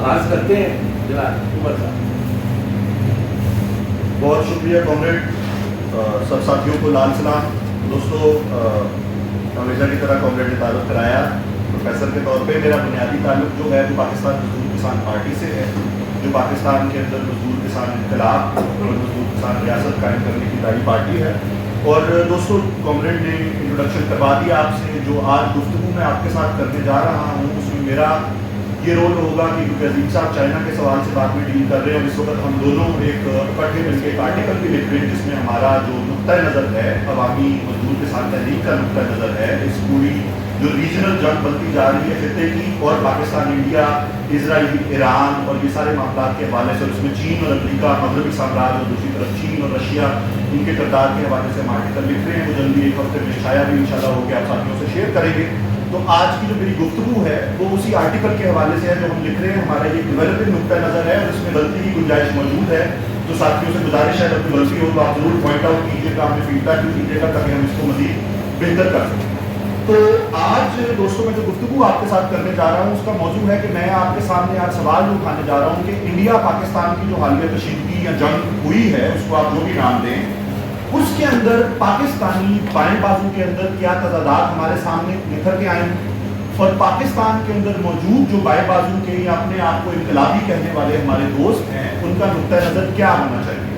آغاز کرتے ہیں جناب عمر صاحب۔ بہت شکریہ کامریڈ، سب ساتھیوں کو لال سلام۔ دوستو، ہمیشہ کی طرح کامریڈ نے تعارف کرایا، پروفیسر کے طور پہ میرا بنیادی تعلق جو ہے وہ پاکستان مزدور کسان پارٹی سے ہے، جو پاکستان کے اندر مزدور کسان انقلاب اور مزدور کسان ریاست قائم کرنے کی دائی پارٹی ہے۔ اور دوستو، کامریڈ نے انٹروڈکشن کروا دیا آپ سے۔ جو آج گفتگو میں آپ کے ساتھ کرنے جا رہا ہوں اس میں میرا یہ رول ہوگا کہ کیونکہ عظیم صاحب چائنا کے سوال سے بعد میں ڈیل کر رہے ہیں، اور اس وقت ہم دونوں ایک اکٹھے مل کے ایک آرٹیکل بھی لکھ رہے ہیں جس میں ہمارا جو نقطۂ نظر ہے، عوامی مزدور کسان تحریک کا نقطۂ نظر ہے، اس پوری جو ریجنل جنگ بنتی جا رہی ہے خطے کی، اور پاکستان، انڈیا، اسرائیل، ایران اور یہ سارے معاملات کے حوالے سے، اور اس میں چین اور امریکہ، مغربی سامراج، اور دوسری طرف چین اور رشیا، ان کے کردار کے حوالے سے ہم آرٹیکل لکھ رہے ہیں۔ وہ جلدی ایک ہفتے میں شائع بھی انشاءاللہ ہو کے آپ ساتھیوں سے شیئر کریں گے۔ تو آج کی جو میری گفتگو ہے وہ اسی آرٹیکل کے حوالے سے ہے جو ہم لکھ رہے ہیں۔ ہمارا یہ ڈیولپنگ نقطۂ نظر ہے اور اس میں غلطی کی گنجائش موجود ہے، تو ساتھیوں سے گزارش ہے اگر غلطی ہو تو آپ ضرور پوائنٹ آؤٹ کیجیے گا، ہمیں فیڈ بیک بھی دیجیے گا تاکہ ہم اس کو مزید بہتر کر سکیں۔ تو آج دوستوں میں جو گفتگو آپ کے ساتھ کرنے جا رہا ہوں اس کا موضوع ہے کہ میں آپ کے سامنے آج سوال اٹھانے جا رہا ہوں کہ انڈیا پاکستان کی جو حالیہ کشیدگی یا جنگ ہوئی ہے، اس کو آپ جو بھی نام دیں، اس کے اندر پاکستانی بائیں بازو کے اندر کیا تضادات ہمارے سامنے نکھر کے آئے ہیں، اور پاکستان کے اندر موجود جو بائیں بازو کے یا اپنے آپ کو انقلابی کہنے والے ہمارے دوست ہیں، ان کا نقطۂ نظر کیا ہونا چاہیے،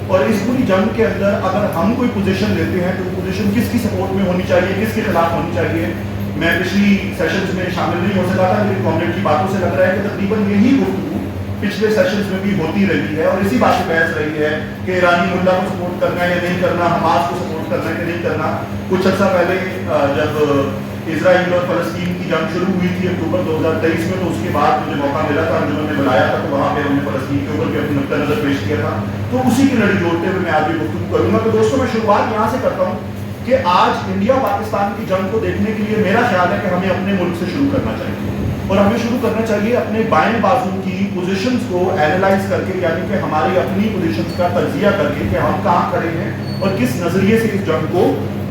اور اس پوری جنگ کے اندر اگر ہم کوئی پوزیشن لیتے ہیں تو پوزیشن کس کی سپورٹ میں ہونی چاہیے، کس کے خلاف ہونی چاہیے۔ میں پچھلی سیشنز میں شامل نہیں ہو سکا تھا، لیکن کامریڈ کی باتوں سے لگ رہا ہے کہ تقریباً یہی گفتگو پچھلے سیشنز میں بھی ہوتی رہی ہے، اور اسی بات پہ بحث رہی ہے کہ ایرانی ملا کو سپورٹ کرنا ہے یا نہیں کرنا، حماس کو سپورٹ کرنا ہے کہ نہیں کرنا۔ کچھ عرصہ پہلے جب اسرائیل اور فلسطین کی جنگ شروع ہوئی تھی اکتوبر 2023 میں، تو اس کے بعد مجھے موقع ملا تھا، انجمن نے بلایا تھا، تو وہاں پہ ہم نے فلسطین کے اوپر بھی اپنا نقطۂ نظر پیش کیا تھا۔ تو اسی کی لڑی جوڑتے ہوئے میں آج بھی گفتگو کروں گا۔ تو دوستوں، میں شروعات یہاں سے کرتا ہوں کہ آج انڈیا پاکستان کی جنگ کو دیکھنے کے لیے میرا خیال ہے کہ ہمیں اپنے ملک سے شروع کرنا چاہیے، اور ہمیں شروع کرنا چاہیے اپنے بائیں بازو کی پوزیشنز کو اینالائز کر کے، یعنی کہ ہماری اپنی پوزیشنز کا تجزیہ کر کے کہ ہم کہاں کھڑے ہیں اور کس نظریے سے اس جنگ کو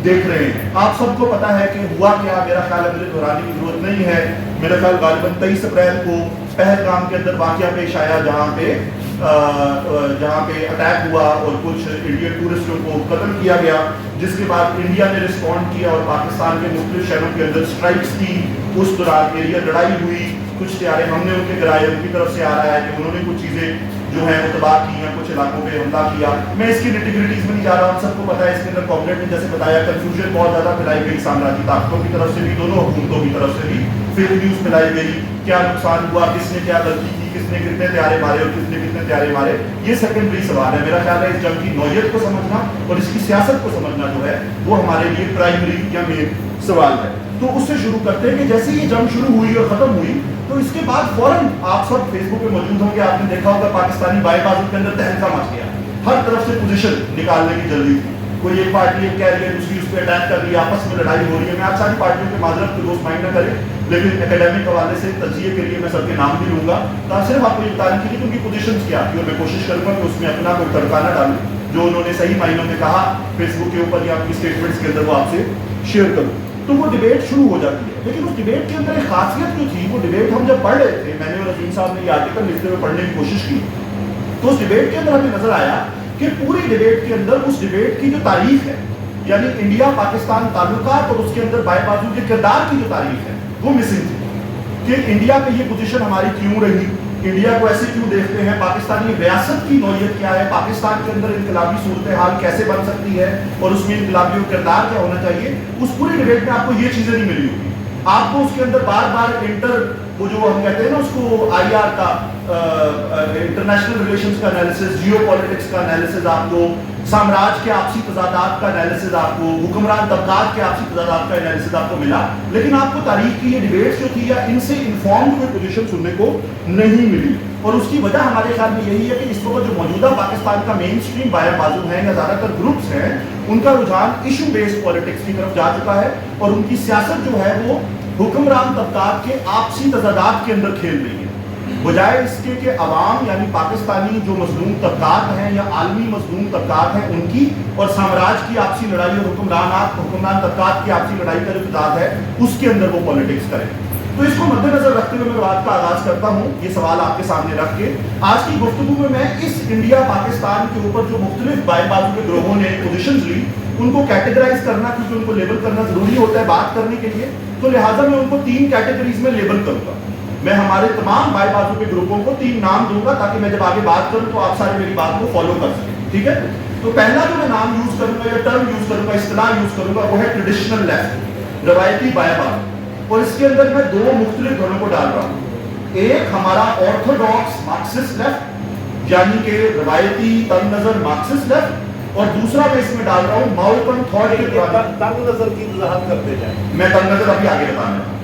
دیکھ رہے ہیں۔ آپ سب کو پتا ہے کہ ہوا کیا، میرا خیال ہے مجھے دہرانے کی ضرورت نہیں ہے۔ میرا خیال غالباً 23 اپریل کو پہلگام کے اندر واقعہ پیش آیا جہاں پہ اٹیک ہوا اور کچھ انڈین ٹورسٹوں کو قتل کیا گیا، جس کے بعد انڈیا نے رسپونڈ کیا اور پاکستان کے مختلف شہروں کے اندر اسٹرائکس کی۔ اس دوران ایریا لڑائی ہوئی، کچھ طیارے ہم نے ان کے گرائے، ان کی طرف سے آ رہا ہے کہ انہوں نے کچھ چیزیں جو ہیں وہ تباہ کی ہیں، کچھ علاقوں پہ حملہ کیا۔ میں اس کی نیٹیگریٹیز میں نہیں جا رہا ہوں، سب کو پتا ہے۔ اس کے اندر کامریڈ نے جیسے بتایا کنفیوژن بہت زیادہ پھیلائی گئی، سامراجی طاقتوں کی طرف سے بھی، دونوں حکومتوں کی طرف سے بھی فیک نیوز پھیلائی گئی، کیا نقصان ہوا، کس نے کیا غلطی کی، کس نے کتنے طیارے مارے اور کس نے کتنے طیارے مارے، یہ سیکنڈری سوال ہے۔ میرا خیال ہے اس جنگ کی نوعیت کو سمجھنا اور اس کی سیاست کو سمجھنا جو ہے وہ ہمارے لیے پرائمری یا مین سوال ہے۔ تو اس سے شروع کرتے ہیں کہ جیسے یہ جنگ شروع ہوئی اور ختم ہوئی تو اس کے بعد فوراً آپ سب فیس بک پہ موجود ہوں گے، آپ نے دیکھا ہوگا پاکستانی بائیں بازو کے اندر تہلکہ مچ گیا، ہر طرف سے پوزیشن نکالنے کی جلدی تھی، کوئی ایک پارٹی ایک کہہ رہی ہے، دوسری اس پہ اٹیک کر رہی ہے، آپس میں لڑائی ہو رہی ہے۔ میں آج ساری پارٹیوں کے معذرت کو دوست مائنڈ نہ کریں، لیکن اکیڈمک حوالے سے تجزیے کے لیے میں سب کے نام بھی لوں گا، تو صرف آپ کو یہ بتانے کے لیے کہ ان کی پوزیشنز کیا تھی، اور میں کوشش کروں گا کہ اس میں اپنا کوئی تڑکا نہ ڈالوں، جو انہوں نے صحیح معنوں میں کہا فیس بک کے اوپر یا اپنی اسٹیٹمنٹس کے اندر وہ آپ سے شیئر کروں۔ تو وہ ڈیبیٹ شروع ہو جاتی ہے، لیکن اس ڈیبیٹ کے اندر ایک خاصیت جو تھی، وہ ڈیبیٹ ہم جب پڑھ رہے تھے، میں نے اور عظیم صاحب نے یہ آرٹیکل لکھتے ہوئے پڑھنے کی کوشش کی، تو اس ڈیبیٹ کے اندر ہمیں نظر آیا کہ پوری ڈیبیٹ کے اندر اس ڈیبیٹ کی جو تاریخ ہے، یعنی انڈیا پاکستان تعلقات اور اس کے اندر بائیں بازو کے کردار کی جو تاریخ ہے وہ مسنگ تھی، کہ انڈیا پہ یہ پوزیشن ہماری کیوں رہی، انڈیا کو ایسے کیوں دیکھتے ہیں، پاکستانی ریاست کی نوعیت کیا ہے، پاکستان کے اندر انقلابی صورتحال کیسے بن سکتی ہے اور اس میں انقلابی کردار کیا ہونا چاہیے۔ اس پوری ڈیبیٹ میں آپ کو یہ چیزیں نہیں ملی ہوگی، آپ کو اس کے اندر بار بار وہ جو ہم کہتے ہیں نا اس کو آئی آر کا، انٹرنیشنل ریلیشنز کا انالیسس، جیو پولیٹکس کا انالیسس، آپ کو سامراج کے آپسی تضادات کا انالیسس، آپ کو حکمران طبقات کے آپسی تضادات کا انالیسس آپ کو ملا، لیکن آپ کو تاریخ کی یہ ڈیبیٹس جو تھی یا ان سے انفارمڈ کوئی پوزیشن سننے کو نہیں ملی۔ اور اس کی وجہ ہمارے خیال میں یہی ہے کہ اس وقت جو موجودہ پاکستان کا مین اسٹریم بائیں بازو ہیں یا زیادہ تر گروپس ہیں، ان کا رجحان ایشو بیسڈ پالیٹکس کی طرف جا چکا ہے، اور ان کی سیاست جو ہے وہ حکمران طبقات کے آپسی تضادات کے اندر کھیل رہی ہے، بجائے اس کے کہ عوام یعنی پاکستانی جو مظلوم طبقات ہیں یا عالمی مظلوم طبقات ہیں ان کی اور سامراج کی آپسی لڑائی اور حکمران طبقات کی آپسی لڑائی کا جو تضاد ہے اس کے اندر وہ پالیٹکس کریں۔ تو اس کو مد نظر رکھتے ہوئے میں بات کا آغاز کرتا ہوں یہ سوال آپ کے سامنے رکھ کے. آج کی گفتگو میں اس انڈیا پاکستان کے اوپر جو مختلف بائیں بازو کے گروہوں نے پوزیشنز لی ان کو کیٹیگرائز کرنا, کیونکہ ان کو لیبل کرنا ضروری ہوتا ہے بات کرنے کے لیے, تو لہٰذا میں ان کو 3 کیٹیگریز میں لیبل کروں گا. میں ہمارے تمام بائیں بازو کے گروپوں کو 3 نام دوں گا تاکہ میں جب آگے بات کروں تو آپ سارے میری بات کو فالو کر سکیں. ٹھیک ہے, تو پہلا جو میں نام یوز کروں گا یا ٹرم یوز کروں گا, اصطلاح یوز کروں گا, وہ ہے ٹریڈیشنل لیفٹ, روایتی بائیں بازو. اور اس کے اندر میں 2 مختلف دھڑوں کو ڈال رہا ہوں. ایک ہمارا آرتھوڈاکس مارکسسٹ لیفٹ یعنی کہ روایتی تنگ نظر مارکسسٹ لیفٹ, اور دوسرا میں اس میں ڈال رہا ہوں ماؤلٹن تھاٹ کے تنگ نظر کی وضاحت کرتے جائیں. میں تنگ نظر ابھی آگے بتانے والا ہوں,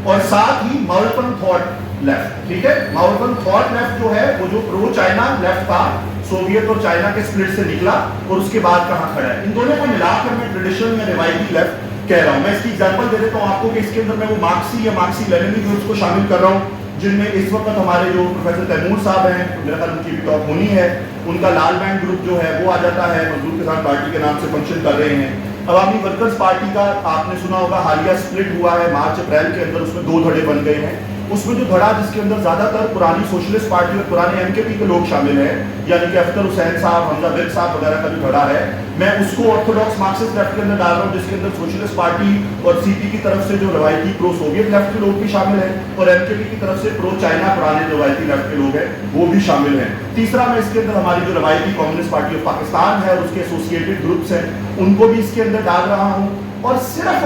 اور ساتھ ہی ماؤلٹن تھاٹ لیفٹ. ٹھیک ہے, ماؤلٹن تھاٹ لیفٹ جو ہے وہ جو پرو چائنا لیفٹ تھا, سوویت اور چائنا کے سپلٹ سے نکلا اور اس کے بعد کہاں کھڑا ہے, ان دونوں کو ملا کر میں ٹریڈیشنل میں روایتی لیفٹ کہہ رہا ہوں. میں اس کی ایگزامپل دے دیتا ہوں آپ کو کہ اس کے اندر میں وہ مارکسی یا مارکسی لیننی گروپس کو شامل کر رہا ہوں, جن میں اس وقت ہمارے جو پروفیسر تیمور صاحب ہیں, میرا خیال ان کی بھی ٹاک ہونی ہے, ان کا لال بینڈ گروپ جو ہے وہ آ جاتا ہے, مزدور کسان پارٹی کے نام سے فنکشن کر رہے ہیں. عوامی ورکرز پارٹی کا آپ نے سنا ہوگا حالیہ سپلٹ ہوا ہے مارچ اپریل کے اندر, اس میں 2 دھڑے بن گئے ہیں. اس میں جو دھڑا جس کے اندر زیادہ تر پرانی سوشلسٹ پارٹی اور پرانے ایم کے پی کے لوگ شامل ہیں, یعنی کہ اختر حسین صاحب, حمزہ ویب صاحب وغیرہ کا جو دھڑا ہے, میں اس کو آرتھوڈاکس مارکسسٹ لیفٹ کے اندر ڈال رہا ہوں, جس کے اندر سوشلسٹ پارٹی اور سی پی کی طرف سے جو روایتی پرو سوویت لیفٹ کے لوگ بھی شامل ہیں, اور ایم کے پی کی طرف سے پرو چائنا پرانے روایتی لیفٹ کے لوگ ہیں وہ بھی شامل ہیں. تیسرا میں اس کے اندر ہماری جو روایتی کمیونسٹ پارٹی آف پاکستان ہے اور اس کے ایسوسیٹڈ گروپس ہیں ان کو بھی اس کے اندر ڈال رہا ہوں. اور صرف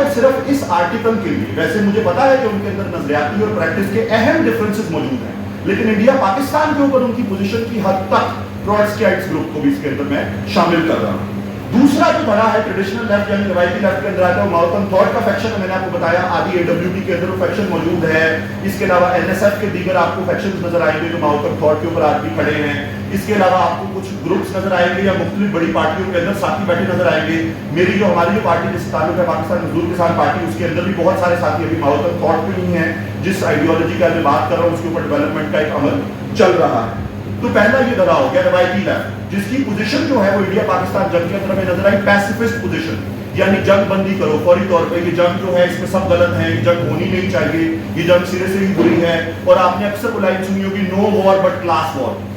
اس آرٹیکل کے لیے, ویسے مجھے پتا ہے کہ ان کے اندر نظریاتی اور پریکٹس کے اہم ڈفرینسز موجود ہیں, لیکن انڈیا پاکستان کے اوپر ان کی پوزیشن کی حد تک ٹروٹسکیائٹس گروپ کو بھی اس کے اندر میں شامل کر رہا ہوں. دوسرا جو بڑا ہے ٹریڈیشنل لیفٹ یعنی روایتی لیفٹ کے اندر آتا ہے وہ ماؤلٹن تھاٹ کا فیکشن, میں نے آپ کو بتایا آدھی اے ڈبلیو پی کے اندر وہ فیکشن موجود ہے. اس کے علاوہ این ایس ایف کے دیگر آپ کو فیکشنز نظر آئیں گے جو ماؤلٹن تھاٹ کے اوپر آج بھی کھڑے ہیں. اس کے علاوہ آپ کو کچھ گروپس نظر آئیں گے یا مختلف بڑی پارٹیوں کے اندر ساتھی بیٹھے نظر آئیں گے. میری جو ہماری جو پارٹی جس سے تعلق ہے پاکستان مزدور کسان پارٹی, اس کے اندر بھی بہت سارے ساتھی ابھی ماؤلٹن تھاٹ پہ نہیں ہیں. جس آئیڈیالوجی کا میں بات کر رہا ہوں اس کے اوپر ڈیولپمنٹ کا ایک عمل چل رہا ہے. تو پہلا یہ دھڑا ہو گیا روایتی لیفٹ, جس کی پوزیشن جو ہے وہ انڈیا پاکستان جنگ کے اندر میں نظر آئی پیسیفسٹ پوزیشن, یعنی جنگ بندی کرو فوری طور پہ, یہ جنگ جو ہے اس میں سب غلط ہیں, یہ جنگ ہونی نہیں چاہیے, یہ جنگ سرے سے ہی بری ہے. اور آپ نے اکثر وہ لائن سنی ہوگی نو وار بٹ کلاس وار,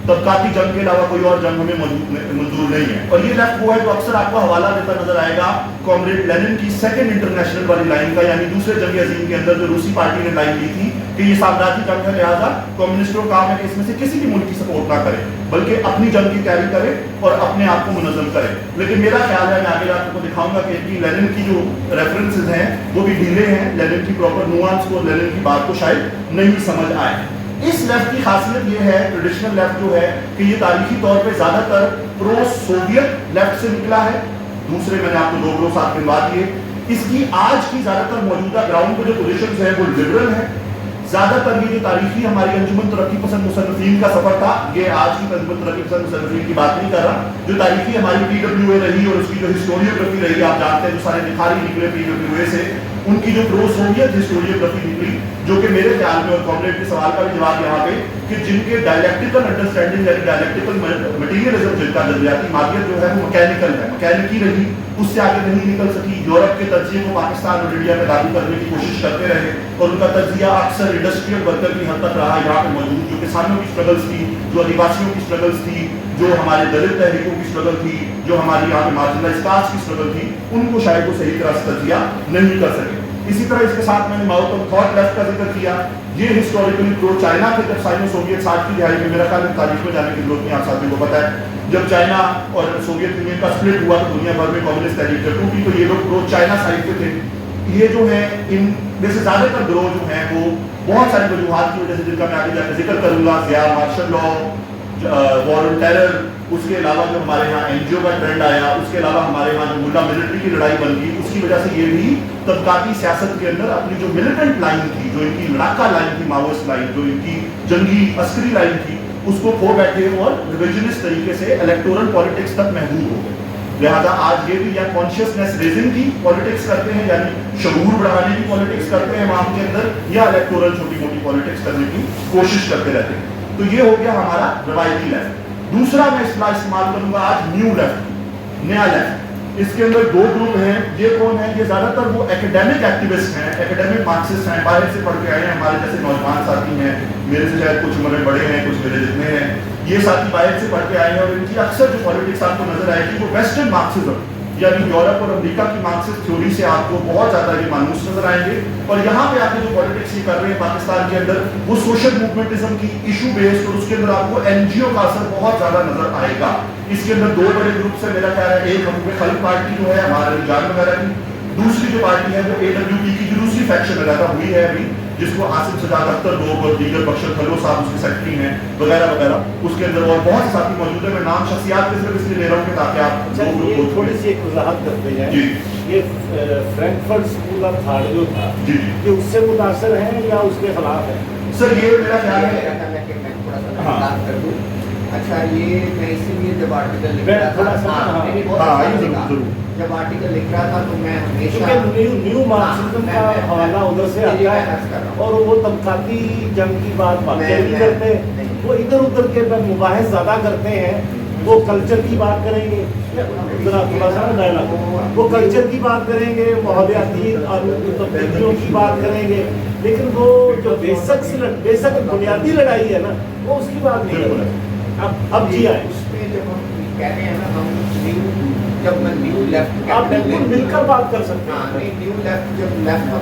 طبقاتی جنگ کے علاوہ کوئی اور جنگ ہمیں منظور نہیں ہے. اور یہ لیفٹ وہ ہے جو اکثر آپ کو حوالہ دیتا نظر آئے گا کامریڈ لینن کی سیکنڈ انٹرنیشنل والی لائن کا, یعنی دوسرے جنگ عظیم کے اندر جو روسی پارٹی نے لائن لی تھی کہ یہ سامراجی جنگ ہے, لہٰذا کمیونسٹوں کا کام ہے کہ اس میں سے کسی بھی ملک کی سپورٹ نہ کرے بلکہ اپنی جنگ کی تیاری کرے اور اپنے آپ کو منظم کرے. لیکن میرا خیال ہے, میں آگے آپ کو دکھاؤں گا کہ ان کی لینن کی جو ریفرنسز ہیں وہ بھی ڈھیلے ہیں, لینن کی پراپر نوانس کو, لینن کی بات کو شاید نہیں سمجھ آئے. اس لیفٹ کی خاصیت یہ ہے ٹریڈیشنل لیفٹ جو ہے کہ یہ تاریخی طور پہ زیادہ تر پرو سوویت لیفٹ سے نکلا ہے. دوسرے میں نے آپ کو 2 گروہ ساتھ ملوا دیے. اس کی آج کی زیادہ تر موجودہ گراؤنڈ پہ جو پوزیشنز ہیں وہ لبرل ہیں. زیادہ تر یہ جو تاریخی ہماری انجمن ترقی پسند مصنفین کا سفر تھا, یہ آج کی انجمن ترقی پسند مصنفین کی بات نہیں کر رہا, جو تاریخی ہماری پی ڈبلیو اے رہی اور اس کی جو ہسٹوریوگرافی رہی, آپ جانتے ہیں جو سارے لکھاری نکلے پی ڈبلیو اے سے, ان کی جو پرو سوویت ہسٹوریوگرافی نکلی, جو کہ میرے خیال میں, اور کامریڈ کے سوال کا بھی جواب یہاں پہ, کہ جن کے ڈائلیکٹیکل انڈرسٹینڈنگ یعنی ڈائلیکٹیکل مٹیریلزم جن کا نظریاتی ماہیت جو ہے وہ مکینیکل ہے, مکینکی رہی, اس سے آگے نہیں نکل سکی. یورپ کے تجزیے کو پاکستان اور انڈیا میں لاگو کرنے کی کوشش کرتے رہے اور ان کا تجزیہ اکثر انڈسٹریل ورکر کی حد تک رہا یہاں پہ موجود, جو کسانوں کی اسٹرگلس تھی, جو آدیواسیوں کی اسٹرگلس تھی, جو ہمارے دلت تحریکوں کی اسٹرگل تھی, جو ہماری یہاں پہ مارجنلائز کاسٹ کی اسٹرگل تھی, ان کو شاید وہ صحیح طرح سے تجزیہ نہیں کر سکے. اسی طرح اس کے ساتھ میں نے ماؤلٹن تھاٹ لیفٹ کا ذکر کیا. یہ ہسٹوریکلی پرو چائنا تھے جب سائنو سوویت 60 کی دہائی میں, میرا خیال ہے تاریخ میں جانے کی ضرورت نہیں, آپ ساتھیوں کو پتہ ہے جب چائنا اور سوویت یونین کا سپلٹ ہوا تو دنیا بھر میں کمیونسٹ تحریک ٹوٹی, تو یہ لوگ پرو چائنا سائڈ پہ تھے. یہ جو ہے ان میں سے زیادہ تر گروہ جو ہیں وہ بہت ساری وجوہات کی وجہ سے, جن کا میں آگے جا کے ذکر کروں گا, Zia martial law, war on terror, اس کے علاوہ جو ہمارے یہاں این جی او کا ٹرینڈ آیا, اس کے علاوہ ہمارے یہاں جو ملا ملٹری کی لڑائی بن گئی, اس کی وجہ سے یہ بھی طبقاتی سیاست کے اندر اپنی جو ملیٹنٹ لائن تھی, جو ان کی لڑاکا لائن تھی, ماوسٹ لائن, جو ان کی جنگی عسکری لائن تھی, اس کو کھو بیٹھے اور ریویژنسٹ طریقے سے الیکٹورل پالیٹکس تک محدود ہو گئے. لہٰذا آج یہ بھی یا کانشیسنیس ریزنگ کی پالیٹکس کرتے ہیں, یعنی شعور بڑھانے کی پالیٹکس کرتے ہیں وہاں کے اندر, یا الیکٹورل چھوٹی موٹی پالیٹکس کرنے کی کوشش کرتے رہتے ہیں. تو یہ ہو گیا ہمارا روایتی لیفٹ. دوسرا میں اصطلاح استعمال کروں گا آج نیو لیفٹ, نیا لیفٹ. اس کے اندر دو گروپ ہیں. یہ کون ہیں؟ یہ زیادہ تر وہ ایکیڈیمک ایکٹیوسٹ ہیں, ایکیڈیمک مارکسسٹ ہیں, باہر سے پڑھ کے آئے ہیں. ہمارے جیسے نوجوان ساتھی ہیں, میرے سے شاید کچھ عمر میں بڑے ہیں, کچھ میرے جتنے ہیں. یہ ساتھی باہر سے پڑھ کے آئے ہیں اور ان کی اکثر جو پالیٹکس آپ کو نظر آئے گی وہ ویسٹرن مارکسزم یعنی یورپ اور امریکہ کی مارکسسٹ تھیوری سے آپ کو بہت زیادہ یہ مانوس نظر آئیں گے. اور یہاں پہ آپ کے جو پالیٹکس یہ کر رہے ہیں پاکستان کے اندر وہ سوشل موومنٹزم کی ایشو بیسڈ, اور اس کے اندر آپ کو این جی او کا اثر بہت زیادہ نظر آئے گا. اس کے اندر دو بڑے گروپس ہیں میرا خیال ہے. ایک حقوق خلق پارٹی جو ہے ہمارے رجحان وغیرہ کی, دوسری جو پارٹی ہے وہ اے ڈبلیو پی کی جو دوسری فیکشن وغیرہ ہوئی ہے ابھی, جس کو آصف سجاد اختر لوگ اور دیگر بخشر خلو صاحب اس کے سیکرٹری ہیں وغیرہ وغیرہ. اس کے اندر اور بہت سے ساتھی موجود ہیں. میں نام شخصیات کے صرف اس لیے لے رہا ہوں کہ تاکہ آپ تھوڑی سی ایک وضاحت کرتے ہیں. جی یہ فرینکفرٹ اسکول آف تھاٹ جو تھا جی یہ اس سے متاثر ہیں یا اس کے خلاف ہے؟ سر یہ میرا خیال ہے. میں تھوڑا سا بات کر دوں. اچھا یہ میں اسی لیے جب آرٹیکل لکھ رہا تھا جب آرٹیکل لکھ رہا تھا تو میں ہمیشہ نیو مارکسزم کا حوالہ ادھر سے آتا ہے اور وہ طبقاتی جنگ کی بات نہیں کرتے, وہ ادھر ادھر کے مباحث زیادہ کرتے ہیں. وہ کلچر کی بات کریں گے, ذرا تھوڑا سا ڈائلاگ, وہ کلچر کی بات کریں گے, ماحولیاتی تبدیلیوں کی بات کریں گے, لیکن وہ جو بیسک بنیادی لڑائی ہے نا وہ اس کی بات نہیں کریں. اب جی آئے اس میں جب ہم کہہ رہے ہیں نا ہم جب میں نیو لیفٹ آپ بالکل مل کر بات کر سکتے ہیں. نیو لیفٹ جب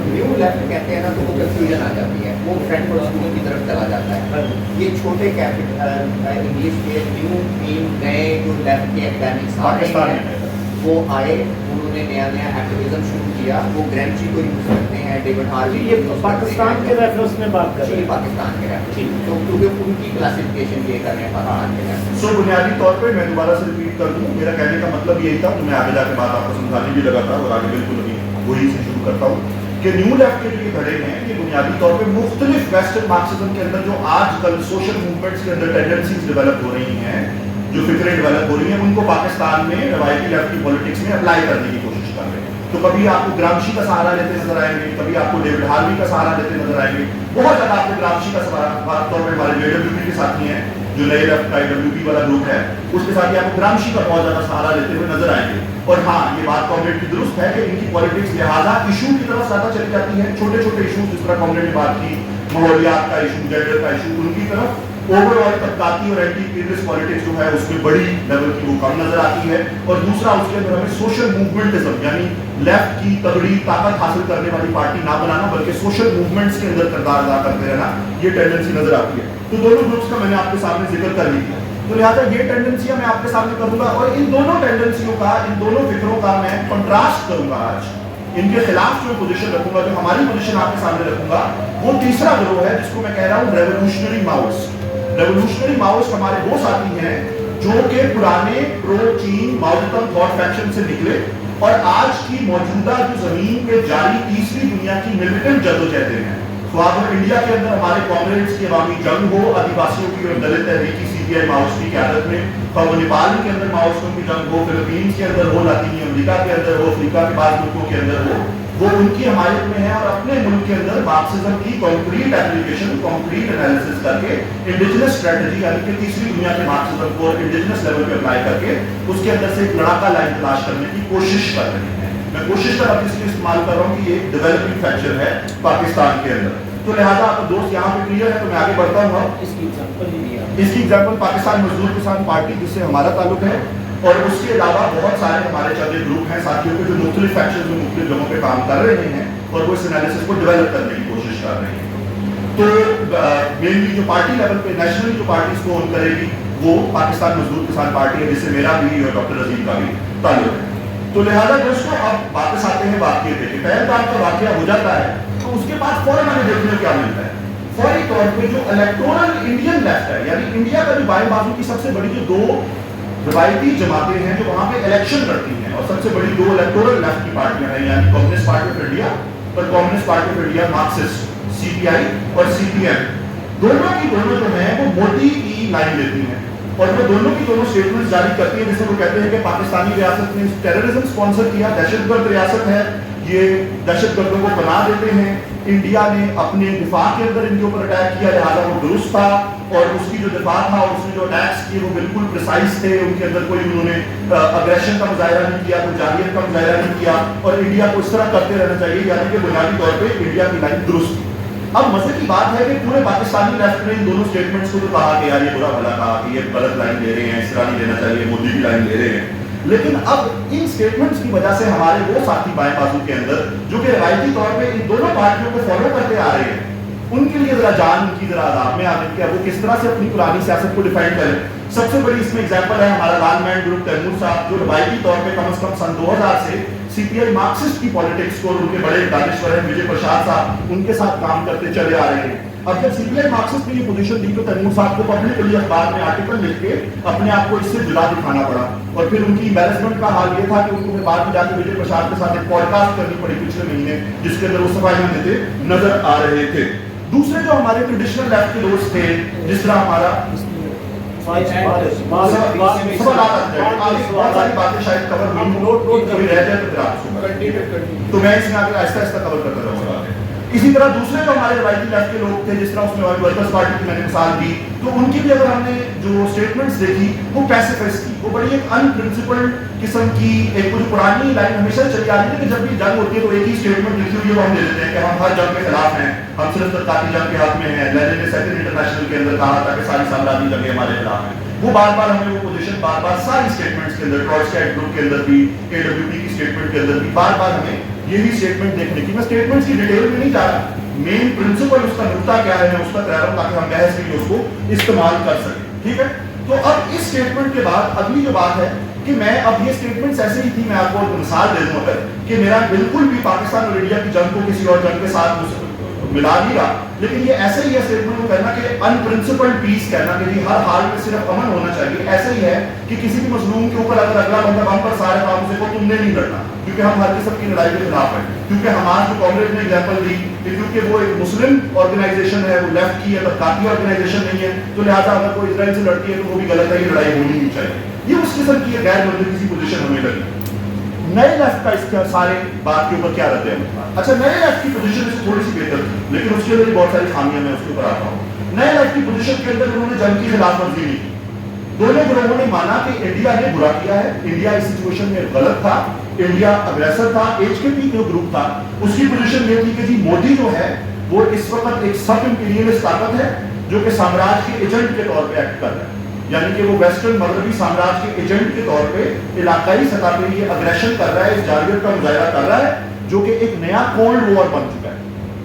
نیو لیفٹ کہتے ہیں نا تو وہ کنفیوژن آ جاتی ہے, وہ فرینکفرٹ اسکول کی طرف چلا جاتا ہے. یہ چھوٹے کیپٹل انگلش کے نیو ٹیم نئے جو لیفٹ کے اکیڈمکس پاکستان میں وہ آئے, انہوں نے نیا نیا ایکٹیویزم شروع کیا. وہ گرینچی کو یوز کرتے ہیں, ڈیوڈ ہاروی یہ پاکستان کے ریفرنس میں بات کر رہے ہیں. پاکستان کے ریفرنس تو کیونکہ ان کی کلاسیفیکیشن یہ کر رہے ہیں پاکستان کے ریفرنس. سو بنیادی طور پہ میں دوبارہ سے ریپیٹ کر دوں, میرا کہنے کا مطلب یہی تھا, تو میں آگے جا کے بات آپ کو سمجھانے بھی لگا تھا اور آگے بالکل ابھی وہی سے شروع کرتا ہوں کہ نیو لیفٹ کے جو کھڑے ہیں یہ بنیادی طور پہ مختلف ویسٹرن مارکسزم کے اندر جو آج کل سوشل موومنٹس کے اندر ٹینڈنسیز ڈیولپ ہو رہی ہیں, جو فکریں ڈیولپ ہو رہی ہیں, ان کو پاکستان میں روایتی لیفٹ کی پولیٹکس میں اپلائی کرنے کی کوشش کر رہے ہیں. تو کبھی آپ کو گرامشی کا سہارا لیتے نظر آئیں گے, کبھی آپ کو ڈیوڈ ہاروی کا سہارا لیتے نظر آئیں گے. بہت زیادہ آپ کو گرامشی کا سہارا, خاص طور پہ ہمارے اے ڈبلیو پی کے ساتھی ہیں جو نئے لیفٹ کا اے ڈبلیو پی والا گروپ ہے, اس کے ساتھ آپ کو گرامشی کا بہت زیادہ سہارا لیتے ہوئے نظر آئیں گے. اور ہاں یہ بات کامریڈ کی درست ہے کہ ان کی پالیٹکس لہٰذا ایشو کی طرف زیادہ چلی جاتی ہے. چھوٹے چھوٹے ایشوز جس طرح کامریڈ نے بات کی, ماحولیات کا ایشو, جینڈر کا ایشو, ان کی طرف اوور آل طبقاتی اور اینٹی امپیریلسٹ پالیٹکس جو ہے اس میں بڑی لیول کی وہ کم نظر آتی ہے. اور دوسرا اس کے اندر ہمیں سوشل موومنٹزم یعنی لیفٹ کی تگڑی طاقت حاصل کرنے والی پارٹی نہ بنانا بلکہ سوشل موومنٹس کے اندر کردار ادا کرتے رہنا, یہ ٹینڈنسی نظر آتی ہے. تو دونوں گروپس کا میں نے آپ کے سامنے ذکر کر لی تھی, تو لہٰذا یہ ٹینڈنسیاں میں آپ کے سامنے کروں گا اور ان دونوں ٹینڈنسیوں کا, ان دونوں فکروں کا میں کنٹراسٹ کروں گا. آج ان کے خلاف جو پوزیشن رکھوں گا, جو ہماری پوزیشن آپ کے سامنے رکھوں گا, وہ تیسرا گروہ ہے جس کو میں کہہ رہا ہوں ریولوشنری ماؤسٹ. ریولوشنری ماؤسٹ ہمارے وہ ساتھی ہیں جو کہ پرانے پرو چین ماؤزم تھاٹ فیکشن سے نکلے اور آج کی موجودہ جو زمین پہ جاری تیسری دنیا کی ملیٹنٹ جدوجہدیں ہیں. خواہ انڈیا کے اندر ہمارے کامریڈز کی عوامی جنگ ہو, آدیواسیوں کی اور دلت تحریکی سی پی آئی ماؤسٹ کی قیادت میں, خواہ نیپال کے اندر ماؤسٹوں کی جنگ ہو, فلپینز کے اندر ہو, لاطینی امریکہ کے اندر ہو, افریقہ کے بعض ملکوں کے اندر ہو, وہ ان کی حمایت میں ہے. اور اپنے ملک کے اندر مارکسزم کی کانکریٹ اپلیکیشن, کانکریٹ انالیسس کر کے انڈیجنس اسٹریٹجی یعنی کہ تیسری دنیا کے مارکسزم کو انڈیجنس لیول پہ اپلائی کر کے اس کے اندر سے ایک لڑاکا لائن تلاش کرنے کی کوشش کر رہے ہیں. میں کوشش کا اس لیے استعمال کر رہا ہوں کہ یہ ایک ڈیولپنگ فیکچر ہے پاکستان کے اندر. تو لہٰذا آپ دوست یہاں پہ کلیئر ہے, تو میں آگے بڑھتا ہوں. اس کی ایگزامپل پاکستان مزدور کسان پارٹی جس سے ہمارا تعلق ہے, اور اس کے علاوہ بہت سارے ہمارے چند گروپ ہیں ساتھیوں کے جو مختلف فیکشنز میں مختلف جگہوں پہ کام کر رہے ہیں اور وہ اس انالیسس کو ڈیولپ کرنے کی کوشش کر رہے ہیں. تو مینلی جو پارٹی لیول پہ نیشنلی جو پارٹی اس کو اون کرے گی وہ پاکستان مزدور کسان پارٹی ہے, جس سے میرا بھی اور ڈاکٹر عظیم کا بھی تعلق ہے. تو لہٰذا دوستوں اب واپس آتے ہیں واقعے پہ کہ پہلے بار کا واقعہ ہو جاتا ہے تو اس کے بعد فوراً ہمیں دیکھنے کو کیا ملتا ہے. فوری طور پہ جو الیکٹورل انڈین لیفٹ ہے یعنی انڈیا کا جو بائیں بازو کی سب سے بڑی جو دو روایتی جماعتیں ہیں جو وہاں پہ الیکشن کرتی ہیں, اور سب سے بڑی دو الیکٹورل لیفٹ کی پارٹیاں ہیں یعنی کمیونسٹ پارٹی آف انڈیا اور communist party of India Marxist C P I اور سی پی ایم, دونوں کی دونوں جو ہیں وہ مودی کی لائن لیتی ہیں اور وہ دونوں کی دونوں اسٹیٹمنٹس جاری کرتی ہیں جسے وہ کہتے ہیں کہ پاکستانی ریاست نے ٹیررزم اسپانسر کیا, دہشت گرد ریاست ہے, یہ دہشت گردوں کو پناہ دیتے ہیں. انڈیا نے اپنے دفاع کے اندر ان کے اوپر اٹیک کیا, لہٰذا وہ درست تھا, اور اس کی جو دفاع تھا اور اس نے جو اٹیکس کیے وہ بالکل پریسائز تھے, ان کے اندر کوئی انہوں نے اگریشن کا مظاہرہ نہیں کیا, کوئی جارحیت کا مظاہرہ نہیں کیا, اور انڈیا کو اس طرح کرتے رہنا چاہیے, یعنی کہ بنیادی طور پہ انڈیا کی لائن درست تھی. اب مزے کی بات ہے کہ پورے پاکستانی لیفٹ نے ان دونوں سٹیٹمنٹس کو تو کہا کہ یار یہ برا بھلا کہا کہ یہ غلط لائن لے رہے ہیں, اس طرح نہیں لینا چاہیے, مودی کی لائن لے رہے ہیں, لیکن اب ان سٹیٹمنٹس کی وجہ سے ہمارے وہ ساتھی بائیں بازو کے اندر جو کہ روایتی طور پہ ان دونوں پارٹیوں کو فالو کرتے آ رہے ہیں, ان کے لیے ذرا جان ان کی ذرا عذاب میں آ گئی کہ وہ کس طرح سے اپنی پرانی سیاست کو ڈیفینڈ کریں. سب سے بڑی اس میں ایگزامپل ہے ہمارا لال مین گروپ تیمور صاحب, جو روایتی طور پہ کم از کم سن 2000 سے سی پی آئی مارکسسٹ کی پالیٹکس کو, اور ان کے بڑے دانشور ہیں وجے پرساد صاحب, ان کے ساتھ کام کرتے چلے آ رہے ہیں. اب جب سی پی آئی مارکسسٹ نے یہ پوزیشن دی تو تیمور صاحب کو پبلکلی اخبار میں آرٹیکل لکھ کے اپنے آپ کو اس سے جدا دکھانا پڑا, اور پھر ان کی امبیرسمنٹ کا حال یہ تھا کہ ان کو بعد میں جا کے وجے پرساد کے ساتھ ایک پوڈ کاسٹ کرنی پڑی پچھلے مہینے, جس کے اندر وہ صفائیاں دیتے نظر آ رہے تھے. دوسرے جو ہمارے ٹریڈیشنل لیفٹ کے دوست تھے, جس طرح ہمارا بہت ساری باتیں شاید کور ہوئی رہ جائے تو میں اس میں آگے آہستہ آہستہ کور کرتا رہوں گا. اسی طرح دوسرے جو ہمارے روایتی لیفٹ کے لوگ تھے, جس طرح اس میں ورکرز پارٹی کی میں نے مثال دی, تو ان کی بھی اگر ہم نے جو اسٹیٹمنٹس دیکھی وہ پیسیفسٹ تھی, وہ بڑی ایک ان پرنسپلڈ قسم کی ایک پرانی لائن ہمیشہ چلی آ رہی ہے کہ جب بھی جنگ ہوتی ہے تو ایک ہی اسٹیٹمنٹ لکھی ہوئی ہے وہ ہم دے دیتے ہیں کہ ہم ہر جنگ کے خلاف ہیں, ہم صرف ترقاتی جنگ کے حق میں ہیں. لینن نے سیکنڈ انٹرنیشنل کے اندر کہا تھا کہ ساری سامراجی جنگیں ہمارے خلاف ہیں. وہ بار بار ہمیں وہ پوزیشن بار بار ساری اسٹیٹمنٹس کے اندر, ٹروٹسکائٹ گروپ کے اندر بھی, اے ڈبلیو پی کی اسٹیٹمنٹ کے اندر بھی بار بار ہمیں یہی اسٹیٹمنٹ دیکھنے کی. میں اسٹیٹمنٹس کی ڈیٹیل میں نہیں جا رہا, مین پرنسپل اس کا نقطہ کیا ہے میں اس کا کہہ رہا ہوں تاکہ ہم بحث کے لیے اس کو استعمال کر سکیں. ٹھیک ہے, تو اب اس اسٹیٹمنٹ کے بعد اگلی جو بات ہے کہ میں اب یہ اسٹیٹمنٹس ایسے ہی تھی, میں آپ کو مثال دے دوں اگر, کہ میرا بالکل بھی پاکستان اور انڈیا کی جنگ کو کسی اور جنگ کے ساتھ ملا نہیں رہا, لیکن یہ ایسے ہی ہے اسٹیٹمنٹ کو کہنا کہ ان پرنسپلڈ پیس کہنا کہ جی ہر حال میں صرف امن ہونا چاہیے, ایسے ہی ہے کہ کسی بھی مظلوم کے اوپر اگر اگلا بندہ ہم پر سارے کاموں سے کو تم نے نہیں لڑنا, کیونکہ ہم ہر قسم کی لڑائی کے خلاف ہیں. کیونکہ ہمارا جو کانگریس نے ایگزامپل دی کہ کیونکہ وہ ایک مسلم آرگنائزیشن ہے, وہ لیفٹ کی ہے, طبقاتی آرگنائزیشن نہیں ہے, تو لہٰذا اگر کوئی اسرائیل سے لڑتی ہے تو وہ بھی غلط ہے, یہ لڑائی ہونی نہیں چاہیے. یہ اس قسم کی غیر منطقی پوزیشن ہمیں لگی. نئے لیفٹ کا اس کے سارے بات کے اوپر کیا رہتے ہیں؟ اچھا, نئے لیفٹ کی پوزیشن اس سے تھوڑی سی بہتر تھی, لیکن اس کے اندر بہت ساری خامیاں میں اس کے اوپر آتا ہوں. نئے لیفٹ کی پوزیشن کے اندر انہوں نے جنگ کی خلاف ورزی نہیں کی. دونوں گروہوں نے مانا کہ انڈیا نے برا کیا ہے, انڈیا اس سچویشن میں غلط تھا, انڈیا اگریسر تھا. ایچ کے پی جو گروپ تھا اس کی پوزیشن یہ تھی کہ جی مودی جو ہے وہ اس وقت ایک سب امپیریلسٹ طاقت ہے جو کہ سامراج کے ایجنٹ کے طور پہ ایکٹ کر رہا ہے, یعنی کہ وہ ویسٹرن مغربی سامراج کے ایجنٹ کے طور پہ علاقائی سطح پہ یہ اگریشن کر رہا ہے, اس جارحیت کا مظاہرہ کر رہا ہے, جو کہ ایک نیا کولڈ وار بن چکا ہے.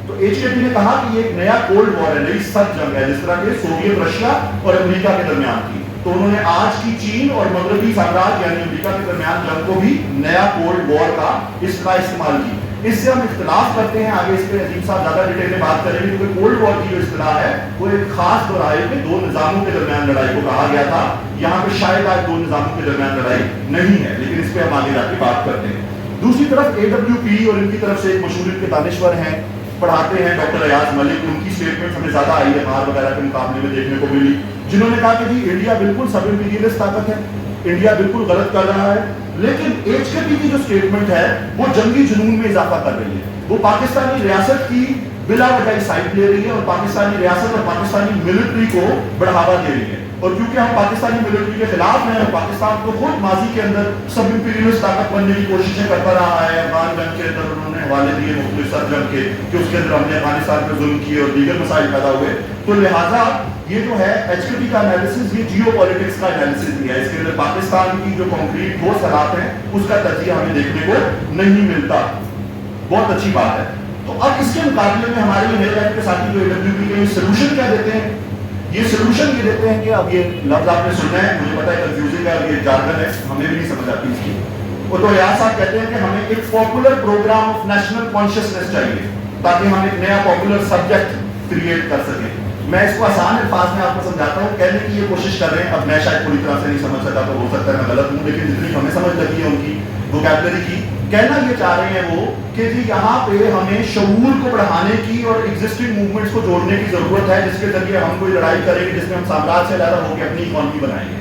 تو ایچ کے پی نے کہا کہ یہ ایک نیا کولڈ وار ہے, نئی سخت جنگ ہے, جس طرح کہ سوویت رشیا اور امریکہ کے درمیان تھی. تو انہوں نے آج کی چین اور مغربی سامراج یعنی امریکہ کے درمیان جنگ کو بھی نیا کولڈ وار کا اصطلاح استعمال کی. اس سے ہم اختلاف کرتے ہیں, آگے اس پہ عظیم صاحب زیادہ ڈیٹیل میں بات کریں گے, کیونکہ کولڈ وار کی جو اصطلاح ہے وہ ایک خاص دورائے میں دو نظاموں کے درمیان لڑائی کو کہا گیا تھا. یہاں پہ شاید آج دو نظاموں کے درمیان لڑائی نہیں ہے, لیکن اس پہ ہم آگے جا کے بات کرتے ہیں. دوسری طرف اے ڈبلیو پی اور ان کی طرف سے ایک مشہور کے دانشور ہیں, پڑھاتے ہیں, ڈاکٹر ایاز ملک, ان کی اسٹیٹمنٹ ہمیں زیادہ آئی ہے باہر وغیرہ کے مقابلے میں دیکھنے کو ملی, جنہوں نے کہا کہ جی انڈیا بالکل سب امپیریلسٹ طاقت ہے, انڈیا بالکل غلط کر رہا ہے, لیکن ایچ کے پی کی جو اسٹیٹمنٹ ہے وہ جنگی جنون میں اضافہ کر رہی ہے. وہ پاکستانی ریاست کی بلا وجہ سائٹ لے رہی ہے اور پاکستانی ریاست اور پاکستانی ملٹری کو بڑھاوا دے رہی ہے. اور کیونکہ ہم پاکستانی ملٹری کے خلاف ہیں, پاکستان کو خود ماضی کے اندر سب امپیریلسٹ طاقت بننے کی کوششیں کرتا رہا ہے. افغان جنگ کے اندر انہوں نے حوالے دیے مختلف سر جنگ کے کہ اس کے اندر ہم نے افغانستان پہ ظلم کیے اور دیگر مسائل پیدا ہوئے. تو لہٰذا یہ جو ہے ایچ کے پی کا انالیسس یہ جیو پالیٹکس کا انالیسس بھی ہے. اس کے اندر پاکستان کی جو کنکریٹ ٹھوس حالات ہیں اس کا تجزیہ ہمیں دیکھنے کو نہیں ملتا. بہت اچھی بات ہے. تو اب اس کے مقابلے میں ہمارے نئے لیفٹ کے ساتھی جو اے ڈبلیو پی کے سولوشن کیا دیتے ہیں؟ یہ سولوشن یہ دیتے ہیں کہ اب یہ لفظ آپ نے سنا ہے, مجھے پتا ہے کنفیوزنگ ہے, یہ جارگن ہے, ہمیں بھی نہیں سمجھ آتی اس کی. وہ تو ریاض صاحب کہتے ہیں کہ ہمیں ایک popular programme of national consciousness چاہیے تاکہ ہم ایک نیا پاپولر سبجیکٹ کریٹ کر سکیں. میں اس کو آسان الفاظ میں آپ کو سمجھاتا ہوں, کہنے کی یہ کوشش کر رہے ہیں. اب میں شاید پوری طرح سے نہیں سمجھ سکا تو ہو سکتا ہے میں غلط ہوں, لیکن جتنی ہمیں سمجھ لگی ہے ان کی ووکیبلری کی, کہنا یہ چاہ رہے ہیں وہ کہ جی یہاں پہ ہمیں شعور کو بڑھانے کی اور ایگزسٹنگ موومنٹس کو جوڑنے کی ضرورت ہے, جس کے ذریعے ہم کوئی لڑائی کریں گے جس میں ہم سامراج سے علیحدہ ہو کے اپنی اکانومی بنائیں گے.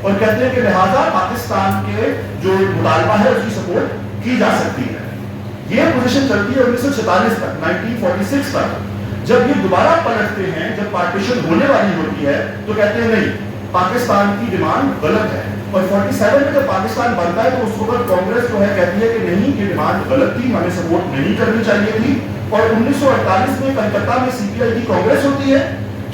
اور کہتے ہیں کہ لہٰذا پاکستان کے جو مطالبہ ہے اس کی سپورٹ کی جا سکتی ہے. یہ پوزیشن چلتی ہے 1946 تک 1946 تک. جب یہ دوبارہ پلٹتے ہیں, جب پارٹیشن ہونے والی ہوتی ہے, تو کہتے ہیں نہیں, پاکستان کی ڈیمانڈ غلط ہے. اور 47 میں جب پاکستان بنتا ہے تو اس وقت کانگریس جو ہے کہتی ہے کہ نہیں, یہ ڈیمانڈ غلط تھی, ہمیں سپورٹ نہیں کرنی چاہیے تھی. اور 1948 میں کلکتہ میں سی پی آئی کی کانگریس ہوتی ہے,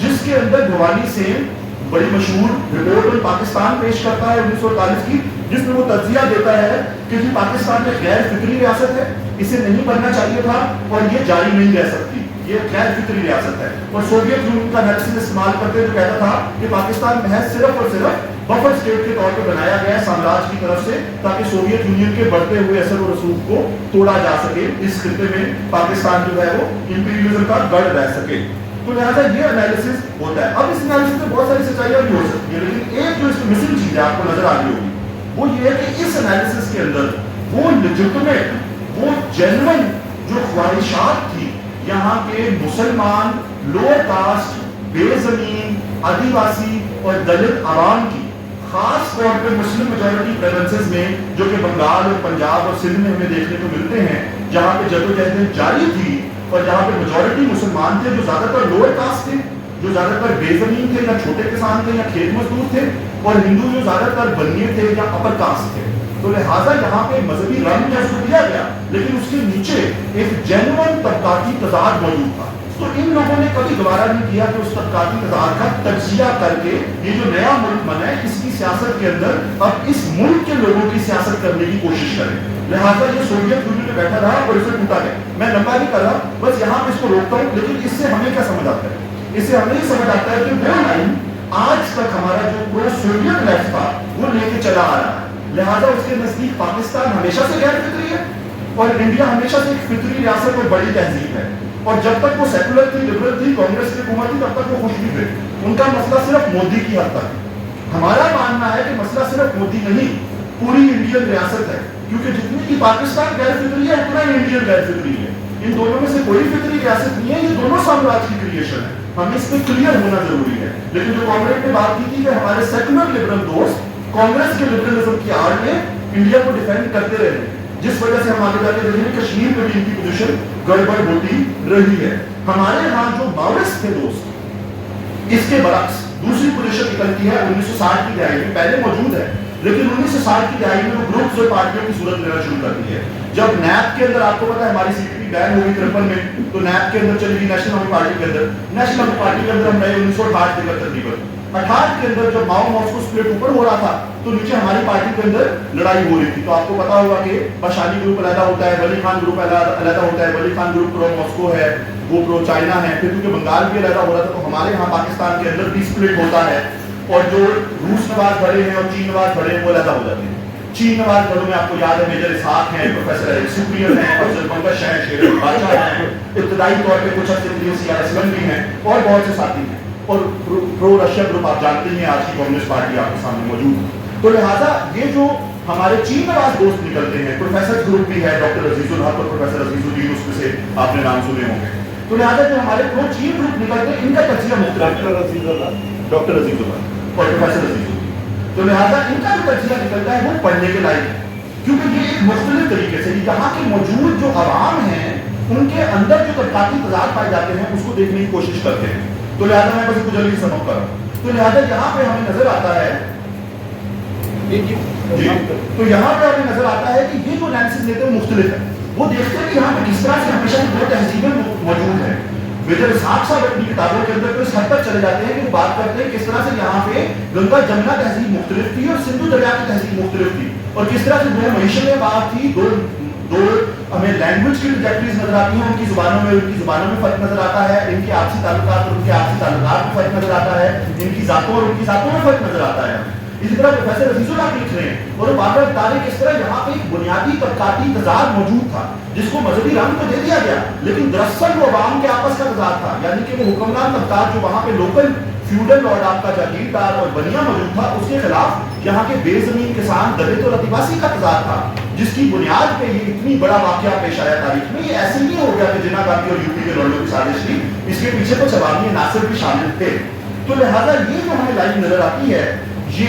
جس کے اندر بھوانی سین بڑی مشہور رپورٹ آن پاکستان پیش کرتا ہے 1948 کی, جس میں وہ تجزیہ دیتا ہے کہ جی پاکستان ایک غیر فطری ریاست ہے, اسے نہیں بننا چاہیے تھا اور یہ جاری نہیں رہ سکتی, یہ غیر فطری ریاست ہے. اور سوویت یونین کا انالیسس استعمال کرتے ہوئے کہتا تھا کہ پاکستان محض صرف اور صرف بفر اسٹیٹ کے طور پہ بنایا گیا ہے سامراج کی طرف سے, تاکہ سوویت یونین کے بڑھتے ہوئے اثر و رسوخ کو توڑا جا سکے, اس خطے میں پاکستان جو ہے وہ امپیریلزم کا گڑھ رہ سکے. تو لہٰذا یہ انالیسس ہوتا ہے. اب اس انالیسس میں بہت ساری سچائیاں بھی ہو سکتی ہیں, لیکن ایک جو اس میں مسنگ چیز ہے آپ کو نظر آ رہی ہوگی, وہ یہ ہے کہ اس انالیسس کے اندر وہ لیجٹمیٹ, وہ جینوئن جو خواہشات تھی یہاں کے مسلمان, لوور کاسٹ, بے زمین, آدیواسی اور دلت عوام کی, خاص طور پہ مسلم میجورٹی پروونسز میں جو کہ بنگال اور پنجاب اور سندھ میں ہمیں دیکھنے کو ملتے ہیں, جہاں پہ جدوجہد جاری تھی اور جہاں پہ میجورٹی مسلمان تھے جو زیادہ تر لوور کاسٹ تھے, جو زیادہ تر بے زمین تھے یا چھوٹے کسان تھے یا کھیت مزدور تھے, اور ہندو جو زیادہ تر بنیے تھے یا اپر کاسٹ تھے. تو لہٰذا یہاں پہ مذہبی رنگ جو اس کو دیا گیا, لیکن اس کے نیچے ایک جینوئن طبقاتی تضاد موجود تھا. تو ان لوگوں نے کبھی گوارا نہیں کیا کہ اس طبقاتی تضاد کا تجزیہ کر کے یہ جو نیا ملک بنا ہے اس کی سیاست کے اندر اب اس ملک کے لوگوں کی سیاست کرنے کی کوشش کریں. لہٰذا یہ سوویت یونین میں بیٹھا رہا اور اسے ٹوٹا گیا. میں لمبا نہیں کر رہا, بس یہاں پہ اس کو روکتا ہوں, لیکن اس سے ہمیں کیا سمجھ آتا ہے, اس سے ہمیں یہ سمجھ آتا ہے کہ وہ لائن آج تک ہمارا جو پورا سوویت لیفٹ تھا وہ لے کے چلا آ رہا ہے. لہٰذا اس کے نزدیک پاکستان ہمیشہ سے غیر فطری ہے اور انڈیا ہمیشہ سے ایک فطری ریاست اور بڑی تہذیب ہے. اور جب تک وہ سیکولر تھی, لبرل تھی, کانگریس کی حکومت تھی, تب تک وہ خوش بھی تھے. ان کا مسئلہ صرف مودی کی حد تک. ہمارا ماننا ہے کہ مسئلہ صرف مودی نہیں, پوری انڈین ریاست ہے, کیونکہ جتنی کی پاکستان غیر فطری ہے اتنا ہی انڈین غیر فطری ہے. ان دونوں میں سے کوئی فطری ریاست نہیں ہے, یہ دونوں سامراج کی کریشن ہے. ہمیں اس پہ کلیئر ہونا ضروری ہے. لیکن جو کانگریس نے بات کی تھی کہ ہمارے سیکولر لبرل دوست کانگریس کے لبرلزم کی آڑ میں انڈیا کو ڈیفینڈ کرتے رہے, جس وجہ سے ہم آگے جا کے دیکھیں کشمیر میں بھی ان کی پوزیشن گڑبڑ ہوتی رہی ہے. ہمارے ہاں جو ماؤسٹ تھے دوست, اس کے برعکس دوسری پوزیشن نکلتی ہے 1960 کی دہائی میں. پہلے موجود ہے لیکن 1960 کی دہائی میں وہ گروپس اور پارٹیوں کی صورت لینا شروع کرتی ہے. جب نیب کے اندر آپ کو پتا ہے ہماری سی پی پی بین ہوگی 53 میں, تو نیب کے اندر چلی گئی نیشنل عوامی پارٹی کے اندر. نیشنل عوامی پارٹی کے اندر ہم نئے 1968 کے اندر تقریباً 68 کے اندر جب ماؤ ماسکو سپلٹ اوپر ہو رہا تھا تو نیچے ہماری پارٹی کے اندر لڑائی ہو رہی تھی. تو آپ کو پتا ہوگا کہ بشانی گروپ علیحدہ ہوتا ہے, ولی خان گروپ علیحدہ ہوتا ہے. ولی خان گروپ پرو ماسکو ہے, وہ پرو چائنا ہے. پھر کیونکہ بنگال بھی علیحدہ ہو رہا تھا تو ہمارے یہاں پاکستان کے اندر بھی سپلٹ ہوتا ہے, اور جو روس نواز بڑے ہیں اور چین نواز بڑے ہیں وہ علیحدہ ہو جاتے ہیں. چین نواز بڑوں میں آپ کو یاد ہے میجر اسحاق ہیں, پروفیسر سپریئر ہیں, افضل بنگش ہیں, شیر بادشاہ ہیں, ابتدائی طور پہ کچھ ہفتے کے لیے سی آر ایس بھی ہیں, اور بہت سے ساتھی ہیں. اور پرو رشیا گروپ آپ جانتے ہیں آج کی کمیونسٹ پارٹی آپ کے سامنے موجود ہے. تو لہٰذا یہ جو ہمارے چین نواز دوست نکلتے ہیں, پروفیسر گروپ بھی ہے, ڈاکٹر عزیز الحق اور پروفیسر عزیز الدین, اس میں سے آپ نے نام سنے ہوں گے. تو لہٰذا جو ہمارے پرو چین گروپ نکلتے ہیں ان کا تجزیہ مختلف, ڈاکٹر عزیز الحق اور پروفیسر عزیز الدین. تو لہٰذا ان کا جو تجزیہ نکلتا ہے وہ پڑھنے کے لائق ہے, کیونکہ یہ ایک مختلف طریقے سے یہاں کے موجود جو عوام ہیں ان کے اندر جو طبقاتی تضاد پائے جاتے ہیں اس کو دیکھنے کی کوشش کرتے ہیں. تو لہٰذا میں بس کو جلدی سمجھ کر رہا ہوں. تو لہٰذا یہاں پہ ہمیں نظر آتا ہے جی, تو یہاں پہ ہمیں نظر آتا ہے کہ یہ جو انالیسس لیتے ہیں مختلف ہے. وہ دیکھتے ہیں کہ یہاں پہ کس طرح سے ہمیشہ دو تہذیبیں موجود ہیں. میجر اسحاق صاحب اپنی کتابوں کے اندر اس حد تک چلے جاتے ہیں کہ وہ بات کرتے ہیں کس طرح سے یہاں پہ گنگا جمنا تہذیب مختلف تھی اور سندھو دریا کی تہذیب مختلف تھی, اور کس طرح سے دو معیشتیں بات تھی, دو ہمیں لینگویج کی ٹریجیکٹریز نظر آتی ہیں, ان کی زبانوں میں فرق نظر آتا ہے, ان کے آپسی تعلقات اور ان کے آپسی تعلقات میں فرق نظر آتا ہے, ان کی ذاتوں اور ان کی ذاتوں میں فرق نظر آتا ہے. اسی طرح پروفیسر عزیز الحق لکھ رہے ہیں اور وہ بار بار بتا رہے ہیں کس طرح یہاں پہ ایک بنیادی طبقاتی تضاد موجود تھا جس کو مذہبی رنگ تو دے دیا گیا, لیکن دراصل وہ عوام کے آپس کا تضاد تھا. یعنی کہ وہ حکمران طبقات جو وہاں پہ لوکل فیوڈل لارڈ آپ کا جاگیردار اور بنیا موجود تھا, اس کے خلاف یہاں کے بے زمین کسان, دلت اور آدیواسی کا تضاد تھا, جس کی بنیاد پہ یہ اتنی بڑا واقعہ پیش آیا تاریخ میں. یہ ایسے نہیں ہو گیا کہ جناح گاندھی اور یو پی کے لوگوں کی سازش تھی, اس کے پیچھے کچھ عوامی عناصر بھی شامل تھے. تو لہٰذا یہ جو ہمیں لائن نظر آتی ہے یہ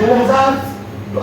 2000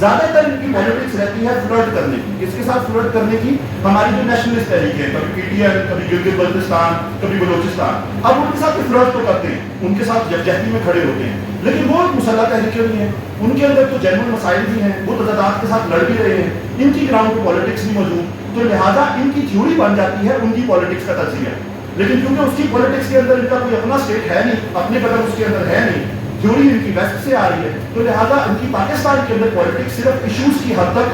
زیادہ تر ان کی پالیٹکس رہتی ہے فلرٹ کرنے کی. کس کے ساتھ فلرٹ کرنے کی؟ ہماری جو نیشنلسٹ تحریک ہے, کبھی پی ٹی ایم, کبھی گلگت بلتستان, کبھی بلوچستان, اب ان کے ساتھ فلرٹ تو کرتے ہیں, ان کے ساتھ یکجہتی میں کھڑے ہوتے ہیں, لیکن وہ مسلح تحریکیں بھی ہیں, ان کے اندر تو جنرل مسائل بھی ہیں, وہ تضادات کے ساتھ لڑ بھی رہے ہیں, ان کی گراؤنڈ پہ پالیٹکس بھی موجود, تو لہٰذا ان کی تھیوری بن جاتی ہے ان کی پالیٹکس کا تجزیہ. لیکن کیونکہ اس کی پالیٹکس کے اندر ان کا کوئی اپنا اسٹیٹ ہے نہیں, اپنے قدم اس کے اندر ہے نہیں, تھیوری ان کی ویسٹ سے آ رہی ہے, تو لہٰذا ان کی پاکستان کے اندر پالیٹکس صرف ایشوز کی حد تک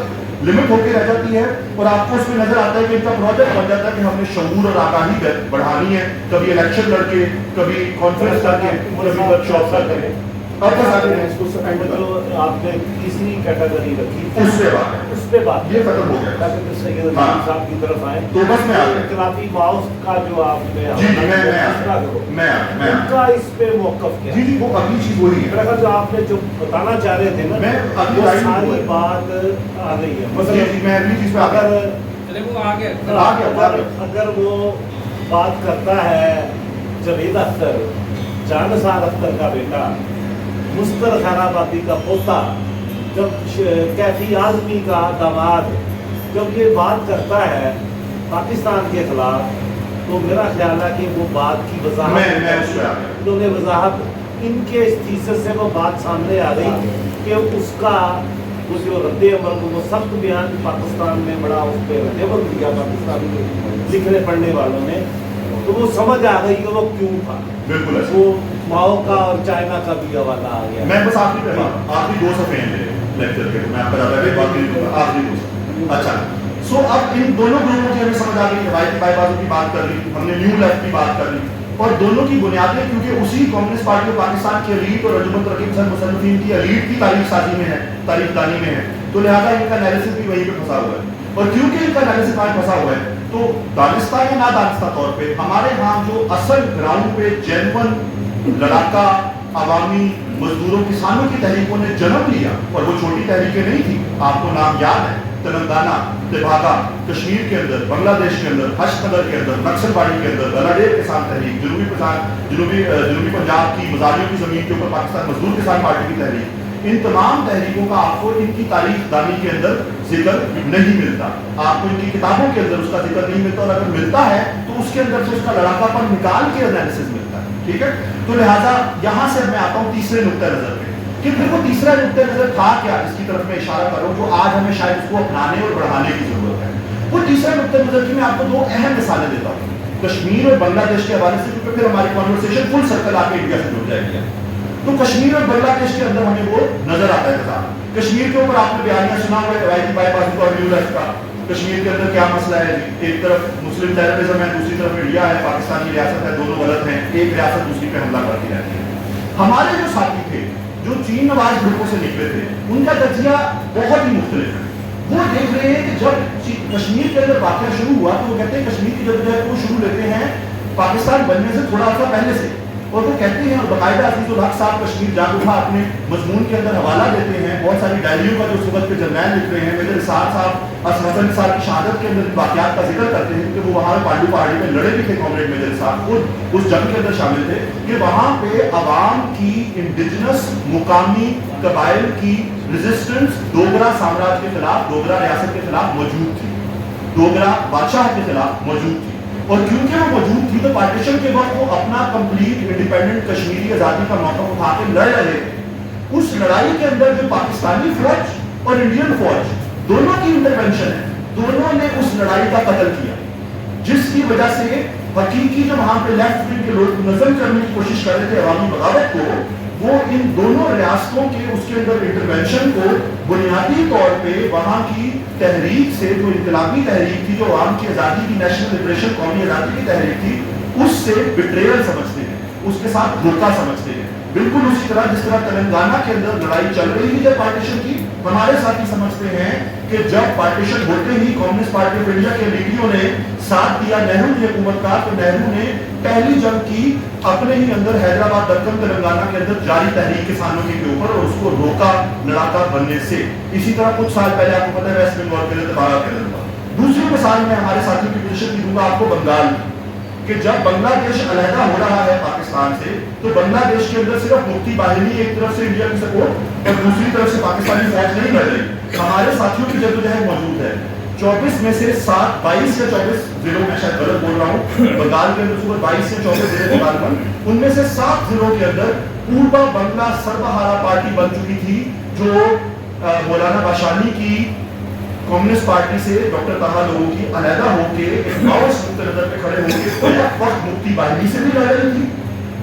لمٹ ہو کے رہ جاتی ہے, اور آپ کو اس میں نظر آتا ہے کہ ان کا پروجیکٹ بن جاتا ہے کہ ہم نے شعور اور آگاہی بڑھانی ہے, کبھی الیکشن لڑ کے, کبھی کانفرنس کر کے, کبھی ورک شاپ کر کے. آپ نے تیسری کیٹیگری رکھی اس پہ بات ہے, اس پہ بات یہ ختم ہو گیا تاکہ سید عظیم صاحب کی طرف آئیں. تو بس میں انقلابی ماؤس کا جو آپ نے میں ان کا اس پہ موقف کیا؟ جی وہ اگلی چیز وہی ہے. میرا خیال جو آپ نے جو بتانا چاہ رہے تھے نا, میں وہ ساری بات آ گئی ہے. میں اگلی چیز پہ اگر وہ بات کرتا ہے جاوید اختر, جان نثار اختر کا بیٹا, مستر خیرآبادی کا پوتا, جب کیفی اعظمی کا داماد, جب یہ بات کرتا ہے پاکستان کے خلاف, تو میرا خیال ہے کہ وہ بات کی وضاحت, انہوں نے وضاحت, ان کے اس تھیسس سے وہ بات سامنے آ گئی کہ اس کا وہ جو رد عمل, وہ سخت بیان پاکستان میں بڑا اس پہ رد عمل دیا پاکستان کے لکھنے پڑھنے والوں نے, تو وہ سمجھ آ گئی کہ وہ کیوں تھا. بالکل وہ ماؤ کا اور چائنا کا بھی حوالہ آ گیا. میں بس آخری 2 صفحے ہیں میرے لیکچر کے, میں آپ کو بتا دوں آخری 2 صفحے. اچھا, سو اب ان دونوں گروپوں کی ہمیں سمجھ آ گئی, روایتی بائی بازو کی بات کر لی, ہم نے نیو لیفٹ کی بات کر لی, اور دونوں کی بنیادیں کیونکہ اسی کمیونسٹ پارٹی اور پاکستان کی ایلیٹ اور انجمن ترقی پسند مصنفین کی ایلیٹ کی تاریخ سازی میں ہے, تاریخ دانی میں ہے, تو لہٰذا ان کا انالیسس بھی وہیں پہ پھنسا ہوا ہے. اور کیونکہ ان کا انالیسس وہاں پھنسا ہوا ہے, تو دانستہ یا نادانستہ طور پہ ہمارے ہاں جو اصل گراؤنڈ پہ جینون لڑاکا عوامی مزدوروں کسانوں کی تحریکوں نے جنم لیا, اور وہ چھوٹی تحریکیں نہیں تھیں, آپ کو نام یاد ہے, تلنگانہ, تباگا, کشمیر کے اندر, بنگلہ دیش کے اندر, حشد نگر کے اندر, نکسل باڑی کے اندر, گلاڈیر کسان تحریک, جنوبی پنجاب کی مزاریوں کی زمین کے اوپر پاکستان مزدور کسان پارٹی کی تحریک, ان تمام تحریکوں کا آپ کو ان کی تاریخ دانی کے اندر ذکر نہیں ملتا, آپ کو ان کی کتابوں کے اندر اس کا ذکر نہیں ملتا, اور اگر ملتا ہے تو اس کے اندر سے اس کا لڑاکا پن نکال کے انالیسس ملتا ہے. ٹھیک ہے, تو لہٰذا یہاں سے میں آتا ہوں تیسرے نقطۂ نظر پہ, کہ دیکھو تیسرا نقطۂ نظر تھا کیا, اس کی طرف میں اشارہ کر رہا ہوں, جو آج ہمیں شاید اس کو اپنانے اور بڑھانے کی ضرورت ہے. وہ تیسرا نقطۂ نظر کی میں آپ کو 2 اہم مثالیں دیتا ہوں, کشمیر اور بنگلہ دیش کے حوالے سے, کیونکہ پھر ہماری کانورسیشن فل سرکل آ کے انڈیا سے جڑ جائے گی. تو کشمیر اور بنگلہ دیش کے اندر ہمیں وہ نظر آتا ہے تھا. کشمیر کے اوپر آپ نے بیانیہ سنا ہوا ہے روایتی بائی بازو اور نیو لیفٹ کا, کشمیر کے اندر کیا مسئلہ ہے, ایک طرف مسلم ٹیررزم ہے, دوسری طرف انڈیا ہے, پاکستان کی ریاست ہے, دونوں غلط ہیں, ایک ریاست دوسری پہ حملہ کرتی رہتی ہے. ہمارے جو ساتھی تھے جو چین نواز گروپوں سے نکلے تھے, ان کا تجزیہ بہت ہی مختلف ہے. وہ دیکھ رہے ہیں کہ جب کشمیر کے اندر واقعہ شروع ہوا, تو وہ کہتے ہیں کشمیر کی جدوجہد کو شروع لیتے ہیں پاکستان بننے سے تھوڑا سا پہلے سے, اور وہ کہتے ہیں, اور باقاعدہ عزیز الحق صاحب کشمیر جاگ اٹھا اپنے مضمون کے اندر حوالہ دیتے ہیں, بہت ساری ڈائریوں کا جو اس وقت کے جرنیل لکھ رہے ہیں, میجر اسحاق صاحب حسن صاحب کی شہادت کے اندر واقعات کا ذکر کرتے ہیں کہ وہ وہاں پانڈو پہاڑی میں لڑے بھی تھے, کامریڈ میجر اسحاق خود اس جنگ کے اندر شامل تھے, کہ وہاں پہ عوام کی انڈیجنس مقامی قبائل کی ریزسٹنس ڈوگرا سامراج کے خلاف, ڈوگرا ریاست کے خلاف موجود تھی, ڈوگرا بادشاہ کے خلاف موجود تھی. اور کیونکہ وہ موجود تھی تو پارٹیشن کے وقت وہ اپنا کمپلیٹ انڈیپینڈنٹ کشمیری آزادی کا موقف اٹھا کے لڑ رہے تھے. اس لڑائی کے اندر جو پاکستانی فوج اور انڈین فوج دونوں کی انٹرونشن ہے, دونوں نے اس لڑائی کا قتل کیا, جس کی وجہ سے حقیقی جو وہاں پہ لیفٹ ونگ کے لوگ نظم کرنے کی کوشش کر رہے تھے عوامی بغاوت کو, وہ ان دونوں ریاستوں کے اس کے اندر انٹرونشن کو بنیادی طور پہ وہاں کی تحریک سے, جو انقلابی تحریک تھی, جو عوام کی آزادی کی, نیشنل لبریشن قومی آزادی کی تحریک تھی, اس سے بٹریل سمجھتے ہیں, اس کے ساتھ دھوکہ سمجھتے ہیں. بالکل اسی طرح جس طرح تلنگانہ کے اندر لڑائی چل رہی تھی جب پارٹیشن کی, ہمارے ساتھی سمجھتے ہیں کہ جب پارٹیشن ہوتے ہی کمیونسٹ پارٹی آف انڈیا کے لیڈروں نے ساتھ دیا نہرو کی حکومت کا, تو نہرو نے پہلی جنگ کی اپنے ہی اندر حیدرآباد, دکن, تلنگانہ کے اندر جاری تحریک کسانوں کے اوپر, اور اس کو روکا لڑاکا بننے سے. اسی طرح کچھ سال پہلے آپ کو پتہ ہے ویسٹ بنگال کے اندر تباہا کے اندر. دوسری مثال میں ہمارے ساتھی کی پوزیشن کی دوں گا آپ کو بنگال. کہ جب بنگلہ دیش علیحدہ ہو رہا ہے پاکستان سے تو بنگلہ دیش کے اندر صرف مفتی باہنی ایک طرف سے انڈیا کی سپورٹ اور دوسری طرف سے پاکستانی فوج نہیں لڑ رہی، ہمارے ساتھیوں کی جدوجہد موجود ہے۔ 24 میں سے 22 یا 24 ضلعوں میں، شاید غلط بول رہا ہوں، بنگال کے اندر صبح 22 یا 24 ضلع بنگال پر، ان میں سے 7 ضلعوں کے اندر پوربا بنگلہ سربہارا پارٹی بن چکی تھی جو مولانا باشانی کی کمیونسٹ پارٹی سے ڈاکٹر طاہا لوگوں کی علیحدہ ہو کے ایک ماؤس نقطہ نظر پہ کھڑے ہو کے بیک وقت مفتی باہنی سے بھی لڑ رہی تھی،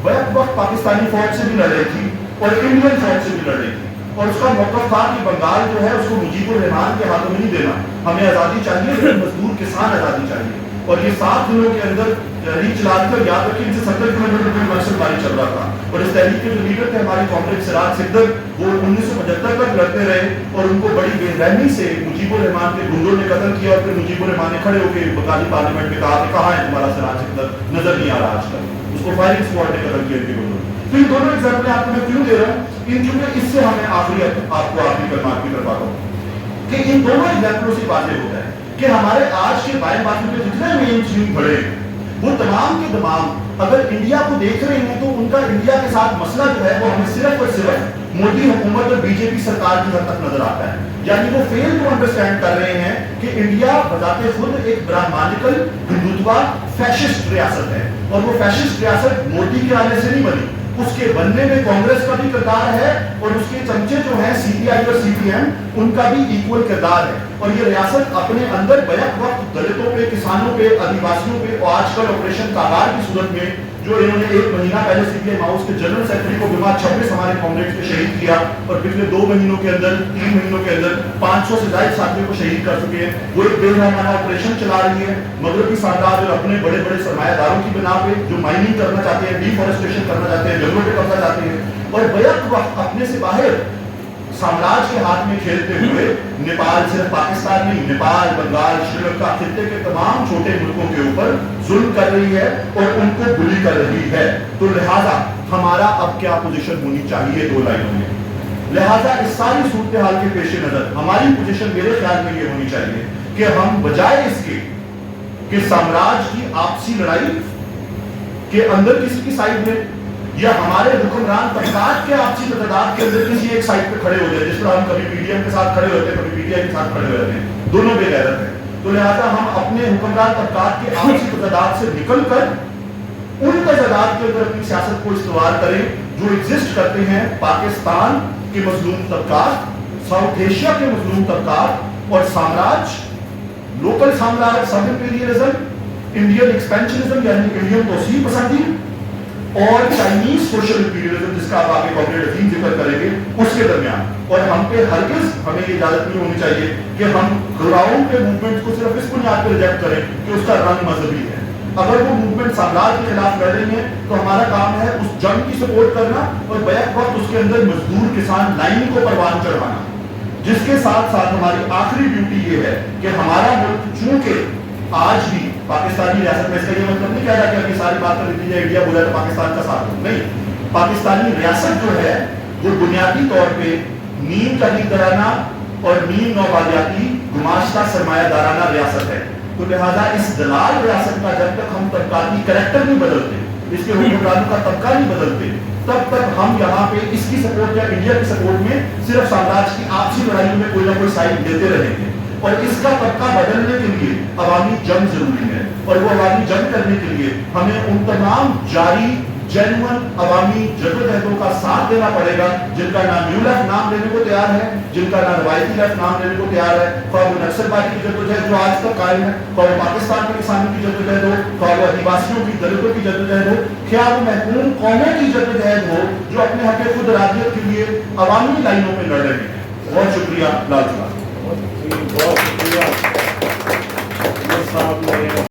بیک وقت پاکستانی فوج سے بھی لڑ رہی تھی اور انڈین فوج سے بھی لڑ رہی تھی، اور اس کا موقف تھا کہ بنگال جو ہے اس کو مجیب الرحمان کے ہاتھوں میں نہیں دینا، ہمیں آزادی چاہیے لیکن مزدور کسان آزادی چاہیے۔ اور یہ 7 دنوں کے اندر تحریک چلا کر یاد رکھیں ان سے 70 کلومیٹر پر مرسل باری چل رہا تھا، اور اس تحریک کے جو لیڈر تھے ہمارے کامریڈ سراج سکدر، وہ 1975 تک لڑتے رہے اور ان کو بڑی بے رحمی سے مجیب الرحمان کے گنڈوں نے قتل کیا، اور پھر مجیب الرحمان نے کھڑے ہو کے بنگالی پارلیمنٹ میں کہا کہ کہاں ہے تمہارا سراج سکدر، نظر نہیں آ رہا آج کل، اس کو فائرنگ اسکواڈ نے قتل کیا ان کے گنڈوں۔ تو یہ دونوں ایگزامپل آپ کو میں کیوں دے رہا ہوں، ان چونکہ اس سے ہمیں آپ کو آخری کلمات کی طرف آتا ہوں کہ ان دونوں ایگزامپلوں سے واضح ہوتا ہے کہ ہمارے آج کے بائیں بازو کے جتنے مین اسٹریم بڑے ہیں وہ تمام کے تمام اگر انڈیا کو دیکھ رہے ہیں تو ان کا انڈیا کے ساتھ مسئلہ جو ہے وہ ہمیں صرف اور صرف مودی حکومت اور بی جے پی سرکار کی حد تک نظر آتا ہے، یعنی وہ فیل ٹو انڈرسٹینڈ کر رہے ہیں کہ انڈیا بذات خود ایک برہمانیکل ہندوتوا فیشسٹ ریاست ہے، اور وہ فیشسٹ ریاست مودی کے آنے سے نہیں بنی، اس کے بننے میں کانگریس کا بھی کردار ہے اور اس کے چمچے جو ہیں سی پی آئی اور سی پی ایم ان کا بھی ایکول کردار ہے، اور یہ ریاست اپنے اندر بیک وقت دلتوں پہ، کسانوں پہ، آدیواسیوں پہ، اور آج کل آپریشن کاغار کی صورت میں جو انہوں نے 1 مہینہ پہلے سی پی ایم ہاؤس کے جنرل سیکرٹری کو بما 26 ہمارے کامریڈز کو شہید کیا، اور پچھلے 2 مہینوں کے اندر 3 مہینوں کے اندر 500 سے زائد ساتھیوں کو شہید کر چکے ہیں، وہ ایک بے رحمانہ آپریشن چلا رہی ہے مغربی سامراج اور اپنے بڑے بڑے سرمایہ داروں کی بنا پہ جو مائننگ کرنا چاہتے ہیں، ڈیفارسٹریشن کرنا چاہتے ہیں، جنگلوں پہ قبضہ چاہتے ہیں، اور بیک وقت اپنے سے باہر سامراج کے ہاتھ میں کھیلتے ہوئے نیپال، صرف پاکستان نہیں، نیپال، بنگال، شری لنکا، خطے کے تمام چھوٹے ملکوں کے اوپر ظلم کر رہی ہے اور ان کو بلی کر رہی ہے۔ تو لہٰذا ہمارا اب کیا پوزیشن ہونی چاہیے 2 لائنوں میں؟ لہٰذا اس ساری صورتحال کے پیش نظر ہماری پوزیشن میرے خیال میں یہ ہونی چاہیے کہ ہم بجائے اس کے کہ سامراج کی آپسی لڑائی کے اندر کسی کی سائڈ میں یا ہمارے حکمران طبقات کے آپسی تضاد کے اندر کسی ایک سائڈ پہ کھڑے ہو جائے، جس طرح ہم کبھی پی ڈی ایم کے ساتھ کھڑے ہوتے ہیں، کبھی پی ٹی آئی کے ساتھ کھڑے ہوتے ہیں، دونوں بے غیرت ہیں، تو لہٰذا ہم اپنے حکمران طبقات کے آپسی تضاد سے نکل کر ان تضادات کے اندر اپنی سیاست کو استوار کریں جو ایگزسٹ کرتے ہیں پاکستان کے مظلوم طبقات، ساؤتھ ایشیا کے مظلوم طبقات اور سامراج، لوکل سامراج، سب امپیریلزم، انڈین ایکسپینشنزم یعنی انڈین توسیع پسندی اور چائنیز سوشل امپیریلزم جس کا آپ آگے کامریڈ عظیم ذکر کریں گے، اس کے درمیان۔ اور ہم پہ ہرگز ہمیں یہ اجازت نہیں ہونی چاہیے کہ ہم گراؤنڈ کے موومنٹ کو صرف اس بنیاد پہ ریجیکٹ کریں کہ اس کا رنگ مذہبی ہے۔ اگر وہ موومنٹ سامراج کے خلاف لڑ رہی ہے تو ہمارا کام ہے اس جنگ کی سپورٹ کرنا اور بیک وقت اس کے اندر مزدور کسان لائن کو پروان چڑھانا، جس کے ساتھ ساتھ ہماری آخری ڈیوٹی یہ ہے کہ ہمارا ملک چونکہ آج بھی پاکستانی ریاست میں، اس کا یہ مطلب نہیں کہہ رہا کہ اب یہ ساری بات کر دیتی ہے انڈیا بولا تو پاکستان کا ساتھ ہو، نہیں، پاکستانی ریاست جو ہے وہ بنیادی طور پہ نیم تحریکرانہ اور نیم نوبادیاتی گماشتہ سرمایہ دارانہ ریاست ہے، تو لہٰذا اس دلال ریاست کا جب تک ہم طبقاتی کریکٹر نہیں بدلتے، اس کے حکمرانوں کا طبقہ نہیں بدلتے، تب تک ہم یہاں پہ اس کی سپورٹ یا انڈیا کی سپورٹ میں صرف سامراج کی آپسی لڑائیوں میں کوئی نہ کوئی سائڈ دیتے رہیں گے، اور اس کا طبقہ بدلنے کے لیے عوامی جنگ ضروری ہے، اور وہ عوامی جنگ کرنے کے لیے ہمیں ان تمام جاری جینون عوامی جدوجہدوں کا ساتھ دینا پڑے گا جن کا نہ نیو لیفٹ نام لینے کو تیار ہے، جن کا نہ روایتی لیفٹ نام لینے کو تیار ہے، خواہ وہ نکسل بازی کی جدوجہد جو آج تک قائم ہے، خواہ وہ پاکستان کے کسانوں کی جدوجہد ہو، خواہ وہ آدیواسیوں کی، دلتوں کی جدوجہد ہو، کیا وہ محکوم قوموں کی جدوجہد ہو جو اپنے حق خود ارادیت کے لیے عوامی لائنوں میں لڑ رہے ہیں۔ بہت شکریہ، لال صاحب۔ بہت شکریہ۔